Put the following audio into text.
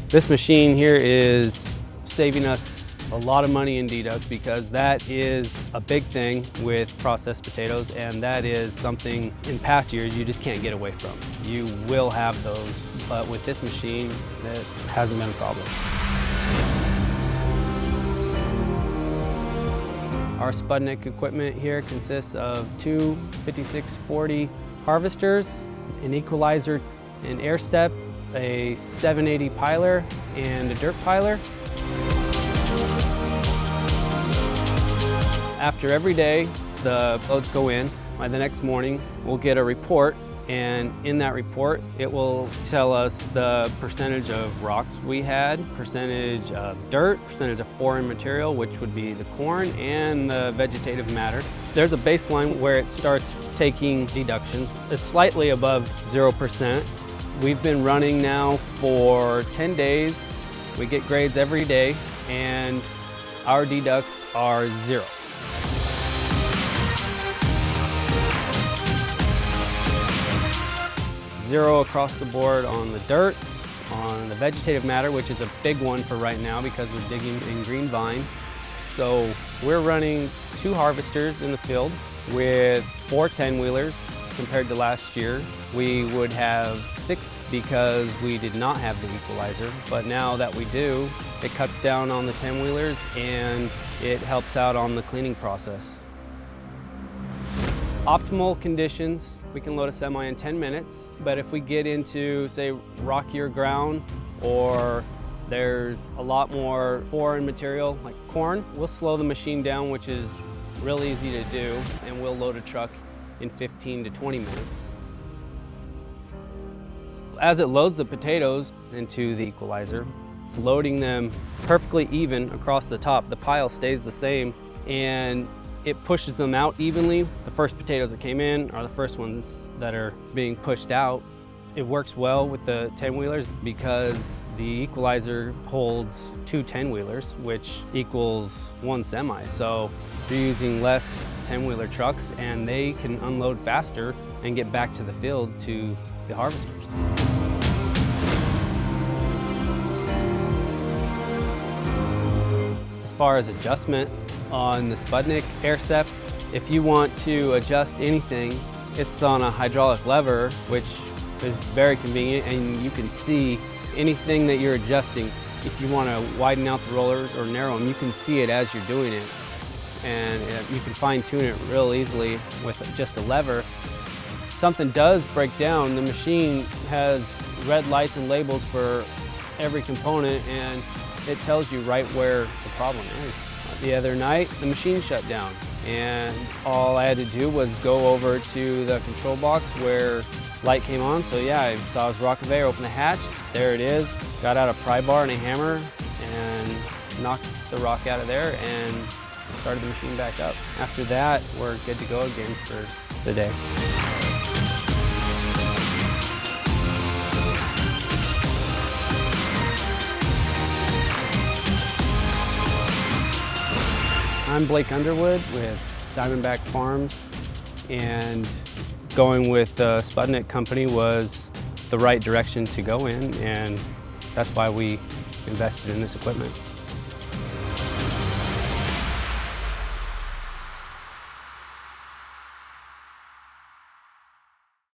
This machine here is saving us a lot of money in deducts because that is a big thing with processed potatoes, and that is something in past years you just can't get away from. You will have those, but with this machine, it hasn't been a problem. Our Spudnik equipment here consists of two 5640 harvesters, an Equalizer, an AirSep, a 780 piler, and a dirt piler. After every day, the loads go in. By the next morning, we'll get a report, and in that report, it will tell us the percentage of rocks we had, percentage of dirt, percentage of foreign material, which would be the corn, and the vegetative matter. There's a baseline where it starts taking deductions. It's slightly above 0%. We've been running now for 10 days. We get grades every day, and our deducts are 0. Zero across the board on the dirt, on the vegetative matter, which is a big one for right now because we're digging in green vine. So we're running 2 harvesters in the field with 4 10-wheelers compared to last year. We would have 6 because we did not have the Equalizer, but now that we do, it cuts down on the 10-wheelers and it helps out on the cleaning process. Optimal conditions, we can load a semi in 10 minutes, but if we get into, say, rockier ground or there's a lot more foreign material like corn, we'll slow the machine down, which is real easy to do, and we'll load a truck in 15 to 20 minutes. As it loads the potatoes into the Equalizer, it's loading them perfectly even across the top. The pile stays the same, and it pushes them out evenly. The first potatoes that came in are the first ones that are being pushed out. It works well with the 10-wheelers because the Equalizer holds 2 10-wheelers, which equals 1 semi. So you're using less 10-wheeler trucks and they can unload faster and get back to the field to the harvesters. As far as adjustment on the Spudnik AirSep, if you want to adjust anything, it's on a hydraulic lever, which is very convenient, and you can see anything that you're adjusting. If you want to widen out the rollers or narrow them, you can see it as you're doing it. And you can fine tune it real easily with just a lever. If something does break down, the machine has red lights and labels for every component, and it tells you right where the problem is. The other night, the machine shut down, and all I had to do was go over to the control box where light came on. So yeah, I saw his rock conveyor, open the hatch, there it is. Got out a pry bar and a hammer and knocked the rock out of there and started the machine back up. After that, we're good to go again for the day. I'm Blake Underwood with Diamondback Farms, and going with the Spudnik company was the right direction to go in, and that's why we invested in this equipment.